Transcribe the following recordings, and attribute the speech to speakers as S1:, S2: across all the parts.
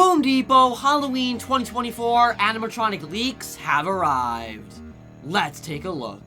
S1: Home Depot Halloween 2024 animatronic leaks have arrived. Let's take a look.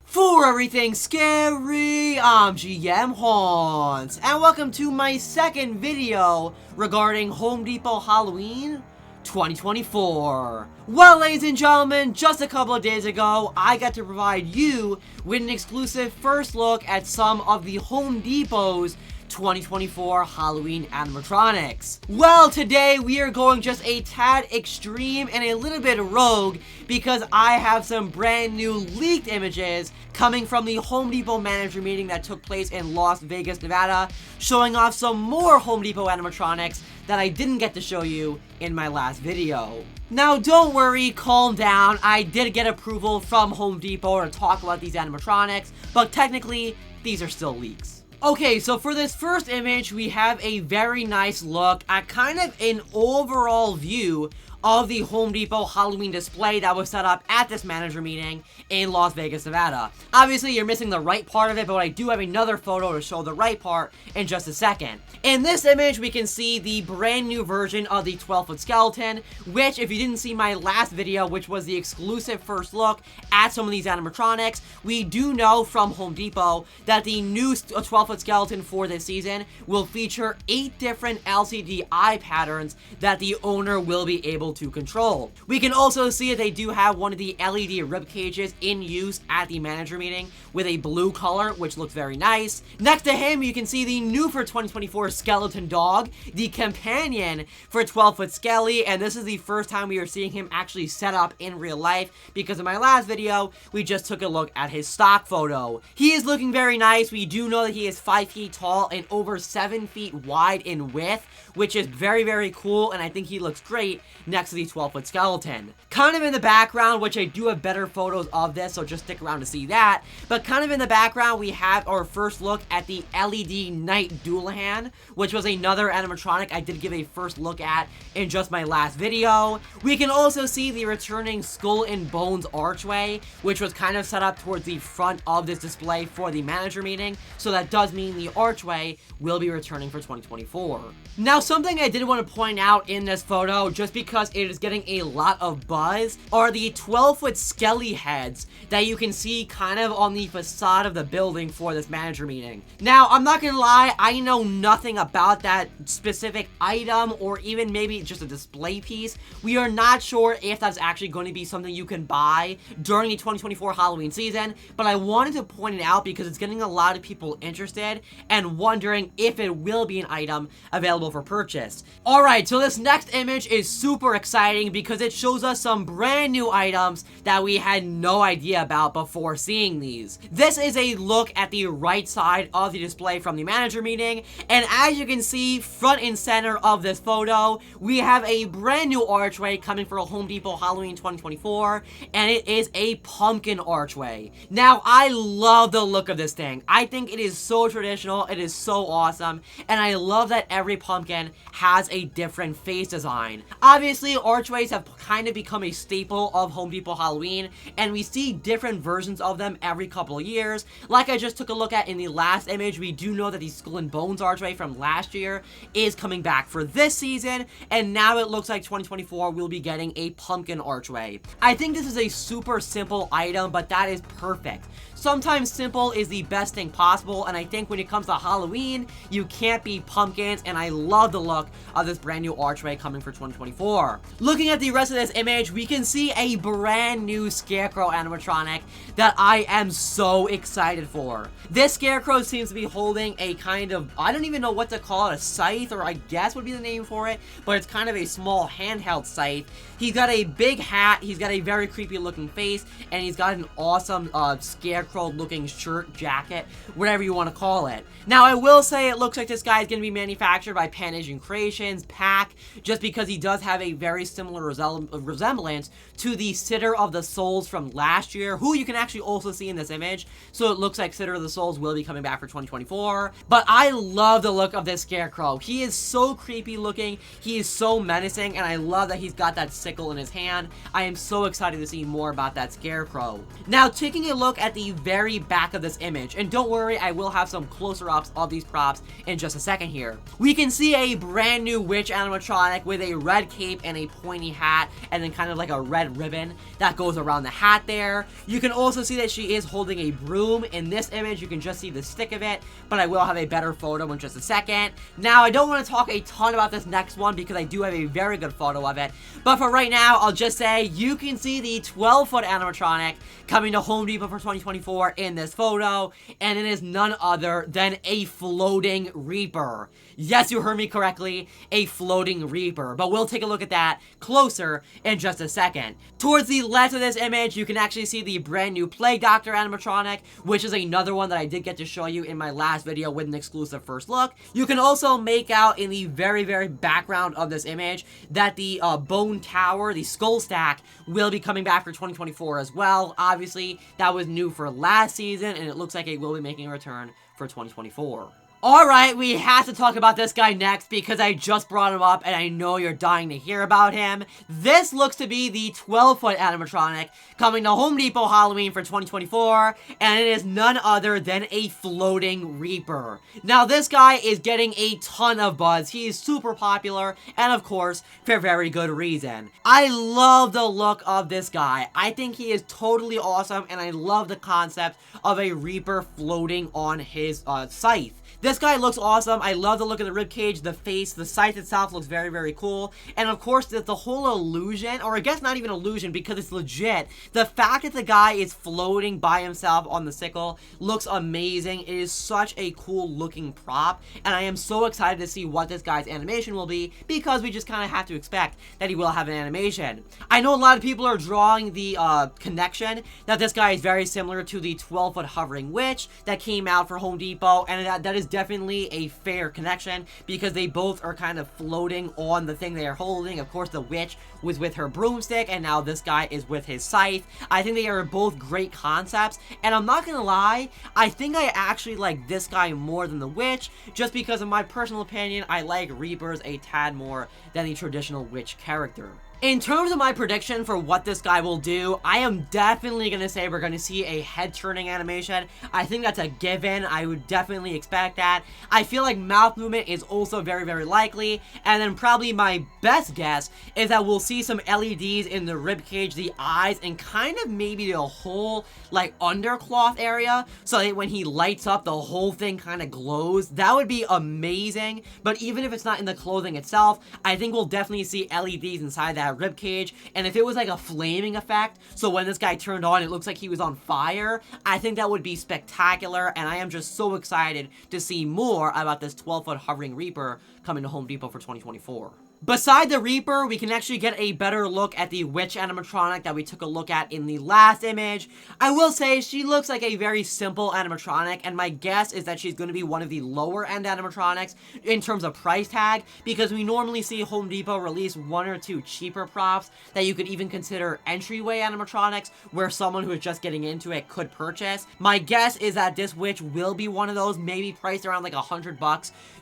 S1: For everything scary, I'm GMHaunts, and welcome to my second video regarding Home Depot Halloween 2024. Well, ladies and gentlemen, just a couple of days ago, I got to provide you with an exclusive first look at some of the Home Depot's 2024 Halloween animatronics. Well, today we are going just a tad extreme and a little bit rogue because I have some brand new leaked images coming from the Home Depot manager meeting that took place in Las Vegas, Nevada, showing off some more Home Depot animatronics that I didn't get to show you in my last video. Now, don't worry, calm down. I did get approval from Home Depot to talk about these animatronics, but technically, these are still leaks. Okay, so for this first image, we have a very nice look at kind of an overall view of the Home Depot Halloween display that was set up at this manager meeting in Las Vegas, Nevada. Obviously, you're missing the right part of it, but I do have another photo to show the right part in just a second. In this image, we can see the brand new version of the 12-foot skeleton, which, if you didn't see my last video, which was the exclusive first look at some of these animatronics, we do know from Home Depot that the new 12-foot skeleton for this season will feature 8 different LCD eye patterns that the owner will be able to control. We can also see that they do have one of the LED rib cages in use at the manager meeting with a blue color, which looks very nice. Next to him, you can see the new for 2024 skeleton dog, the companion for 12-foot Skelly, and this is the first time we are seeing him actually set up in real life because in my last video, we just took a look at his stock photo. He is looking very nice. We do know that he is 5 feet tall and over 7 feet wide in width, which is very, very cool, and I think he looks great next to the 12-foot skeleton. Kind of in the background, which I do have better photos of this, so just stick around to see that, but kind of in the background, we have our first look at the LED Knight Doulahan, which was another animatronic I did give a first look at in just my last video. We can also see the returning Skull and Bones archway, which was kind of set up towards the front of this display for the manager meeting, so that does mean the archway will be returning for 2024. Now, something I did want to point out in this photo, just because it is getting a lot of buzz, are the 12-foot Skelly Heads that you can see kind of on the facade of the building for this manager meeting. Now, I'm not gonna lie, I know nothing about that specific item or even maybe just a display piece. We are not sure if that's actually going to be something you can buy during the 2024 Halloween season, but I wanted to point it out because it's getting a lot of people interested and wondering if it will be an item available for purchase. Alright, so this next image is super exciting because it shows us some brand new items that we had no idea about before seeing these. This is a look at the right side of the display from the manager meeting, and as you can see, front and center of this photo, we have a brand new archway coming for Home Depot Halloween 2024, and it is a pumpkin archway. Now, I love the look of this thing. I think it is so traditional, it is so awesome, and I love that every pumpkin has a different face design. Obviously, archways have kind of become a staple of Home Depot Halloween, and we see different versions of them every couple of years. Like I just took a look at in the last image, we do know that the Skull and Bones archway from last year is coming back for this season, and now it looks like 2024 we'll be getting a pumpkin archway. I think this is a super simple item, but that is perfect. Sometimes simple is the best thing possible, and I think when it comes to Halloween, you can't beat pumpkins, and I love the look of this brand new archway coming for 2024. Looking at the rest of this image, we can see a brand new Scarecrow animatronic that I am so excited for. This Scarecrow seems to be holding a kind of, I don't even know what to call it, a scythe, or I guess would be the name for it, but it's kind of a small handheld scythe. He's got a big hat, he's got a very creepy looking face, and he's got an awesome Scarecrow looking shirt, jacket, whatever you want to call it. Now, I will say it looks like this guy is going to be manufactured by Pan Asian Creations, PAC, just because he does have a very very similar resemblance to the Sitter of the Souls from last year, who you can actually also see in this image. So it looks like Sitter of the Souls will be coming back for 2024. But I love the look of this Scarecrow. He is so creepy looking. He is so menacing, and I love that he's got that sickle in his hand. I am so excited to see more about that Scarecrow. Now, taking a look at the very back of this image, and don't worry, I will have some closer ups of these props in just a second here. We can see a brand new witch animatronic with a red cape and a pointy hat, and then kind of like a red ribbon that goes around the hat there. You can also see that she is holding a broom. In this image, you can just see the stick of it, but I will have a better photo in just a second. Now, I don't want to talk a ton about this next one because I do have a very good photo of it, but for right now, I'll just say you can see the 12-foot animatronic coming to Home Depot for 2024 in this photo, and it is none other than a floating Reaper. Yes, you heard me correctly, a floating Reaper, but we'll take a look at that closer in just a second. Towards the left of this image, you can actually see the brand new Plague Doctor animatronic, which is another one that I did get to show you in my last video with an exclusive first look. You can also make out in the very, very background of this image that the Bone Tower, the Skull Stack, will be coming back for 2024 as well. Obviously, that was new for last season, and it looks like it will be making a return for 2024. Alright, we have to talk about this guy next because I just brought him up and I know you're dying to hear about him. This looks to be the 12-foot animatronic coming to Home Depot Halloween for 2024, and it is none other than a floating Reaper. Now, this guy is getting a ton of buzz. He is super popular, and of course, for very good reason. I love the look of this guy. I think he is totally awesome, and I love the concept of a Reaper floating on his scythe. This guy looks awesome. I love the look of the ribcage, the face, the scythe itself looks very, very cool. And of course, the whole illusion, or I guess not even illusion because it's legit, the fact that the guy is floating by himself on the sickle looks amazing. It is such a cool looking prop, and I am so excited to see what this guy's animation will be because we just kind of have to expect that he will have an animation. I know a lot of people are drawing the connection that this guy is very similar to the 12-foot hovering witch that came out for Home Depot, and that is definitely a fair connection because they both are kind of floating on the thing they are holding. Of course, the witch was with her broomstick, and now this guy is with his scythe. I think they are both great concepts, and I'm not gonna lie, I think I actually like this guy more than the witch, just because in my personal opinion, I like Reapers a tad more than the traditional witch character. In terms of my prediction for what this guy will do, I am definitely going to say we're going to see a head-turning animation. I think that's a given. I would definitely expect that. I feel like mouth movement is also very, very likely. And then probably my best guess is that we'll see some LEDs in the ribcage, the eyes, and kind of maybe the whole, like, undercloth area. So that when he lights up, the whole thing kind of glows. That would be amazing. But even if it's not in the clothing itself, I think we'll definitely see LEDs inside that rib cage, and if it was like a flaming effect, so when this guy turned on it looks like he was on fire, I think that would be spectacular, and I am just so excited to see more about this 12-foot hovering Reaper coming to Home Depot for 2024. Beside the Reaper, we can actually get a better look at the witch animatronic that we took a look at in the last image. I will say she looks like a very simple animatronic, and my guess is that she's going to be one of the lower end animatronics in terms of price tag, because we normally see Home Depot release one or two cheaper props that you could even consider entryway animatronics, where someone who is just getting into it could purchase. My guess is that this witch will be one of those, maybe priced around like $100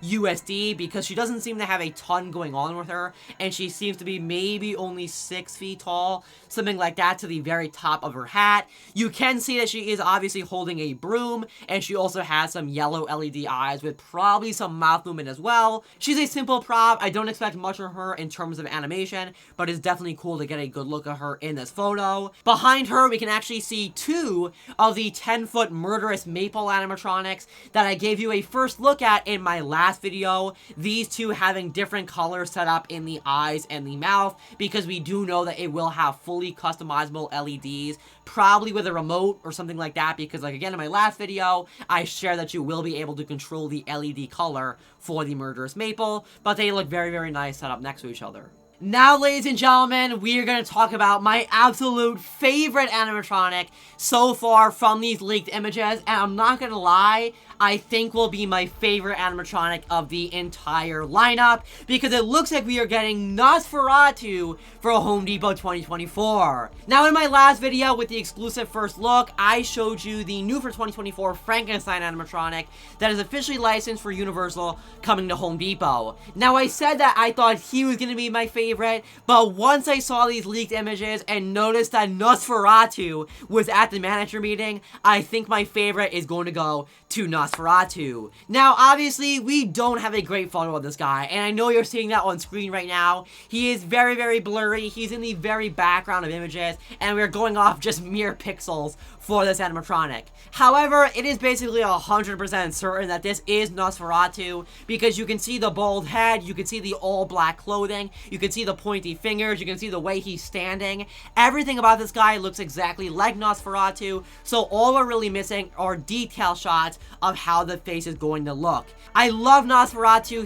S1: USD, because she doesn't seem to have a ton going on with her, and she seems to be maybe only 6 feet tall, something like that, to the very top of her hat. You can see that she is obviously holding a broom, and she also has some yellow LED eyes with probably some mouth movement as well. She's a simple prop. I don't expect much of her in terms of animation, but it's definitely cool to get a good look at her in this photo. Behind her, we can actually see two of the 10-foot murderous maple animatronics that I gave you a first look at in my last video. These two having different colors set up in the eyes and the mouth, because we do know that it will have fully customizable LEDs, probably with a remote or something like that, because like again in my last video I shared that you will be able to control the LED color for the murderous maple, but they look very, very nice set up next to each other. Now, ladies and gentlemen, we are going to talk about my absolute favorite animatronic so far from these leaked images, and I'm not going to lie, I think will be my favorite animatronic of the entire lineup, because it looks like we are getting Nosferatu for Home Depot 2024. Now, in my last video with the exclusive first look, I showed you the new for 2024 Frankenstein animatronic that is officially licensed for Universal coming to Home Depot. Now, I said that I thought he was going to be my favorite, but once I saw these leaked images and noticed that Nosferatu was at the manager meeting, I think my favorite is going to go to Nasferatu. Now, obviously, we don't have a great photo of this guy, and I know you're seeing that on screen right now. He is very, very blurry. He's in the very background of images, and we're going off just mere pixels for this animatronic. However, it is basically 100% certain that this is Nosferatu, because you can see the bald head, you can see the all-black clothing, you can see the pointy fingers, you can see the way he's standing. Everything about this guy looks exactly like Nosferatu, so all we're really missing are detail shots of how the face is going to look. I love Nosferatu.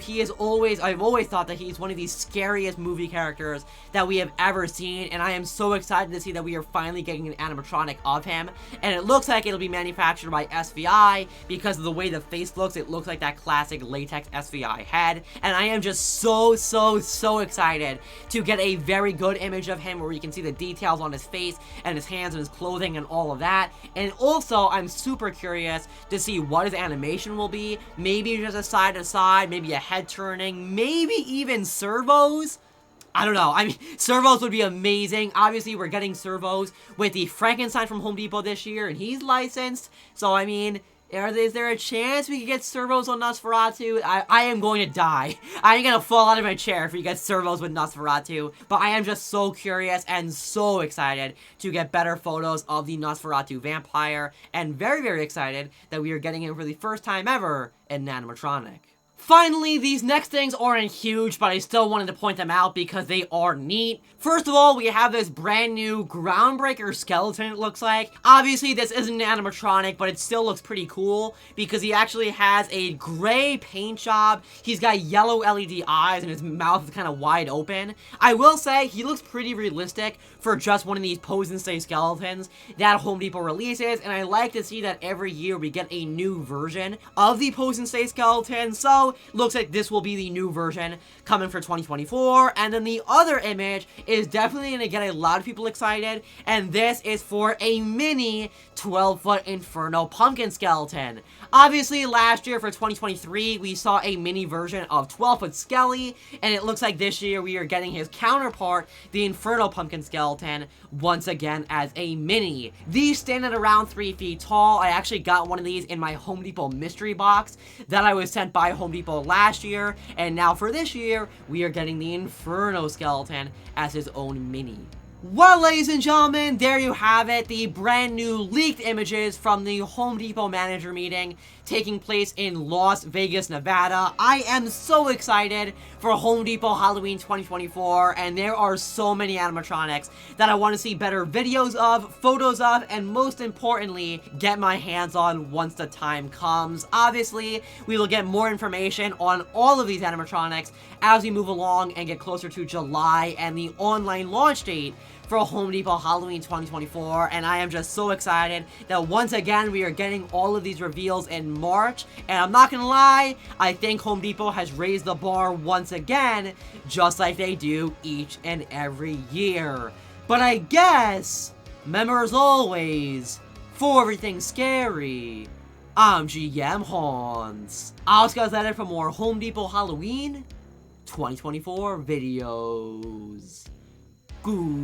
S1: I've always thought that he's one of the scariest movie characters that we have ever seen, and I am so excited to see that we are finally getting an animatronic of him, and it looks like it'll be manufactured by SVI because of the way the face looks. It looks like that classic latex SVI head, and I am just so excited to get a very good image of him where you can see the details on his face and his hands and his clothing and all of that. And also, I'm super curious to see what his animation will be. Maybe just a side to side, maybe a head turning, maybe even servos. I don't know. I mean, servos would be amazing. Obviously, we're getting servos with the Frankenstein from Home Depot this year, and he's licensed. So, I mean, is there a chance we could get servos on Nosferatu? I am going to die. I am going to fall out of my chair if we get servos with Nosferatu. But I am just so curious and so excited to get better photos of the Nosferatu vampire. And very, very excited that we are getting him for the first time ever in an animatronic. Finally, these next things aren't huge, but I still wanted to point them out because they are neat. First of all, we have this brand new groundbreaker skeleton, it looks like. Obviously, this isn't an animatronic, but it still looks pretty cool because he actually has a gray paint job. He's got yellow LED eyes and his mouth is kind of wide open. I will say, he looks pretty realistic for just one of these pose and stay skeletons that Home Depot releases, and I like to see that every year we get a new version of the pose and stay skeleton. So looks like this will be the new version coming for 2024. And then the other image is definitely going to get a lot of people excited, and this is for a mini 12-foot Inferno pumpkin skeleton. Obviously, last year for 2023, we saw a mini version of 12-foot Skelly, and it looks like this year we are getting his counterpart, the Inferno pumpkin skeleton, once again as a mini. These stand at around 3 feet tall. I actually got one of these in my Home Depot mystery box that I was sent by Home Depot last year, and now for this year, we are getting the Inferno skeleton as his own mini. Well, ladies and gentlemen, there you have it, the brand new leaked images from the Home Depot manager meeting taking place in Las Vegas, Nevada. I am so excited for Home Depot Halloween 2024, and there are so many animatronics that I want to see better videos of, photos of, and most importantly, get my hands on once the time comes. Obviously, we will get more information on all of these animatronics as we move along and get closer to July and the online launch date for Home Depot Halloween 2024, and I am just so excited that once again we are getting all of these reveals in March. And I'm not gonna lie, I think Home Depot has raised the bar once again, just like they do each and every year. But I guess, remember as always, for everything scary, I'm GMHaunts. I'll just get it for more Home Depot Halloween 2024 videos. Goodbye.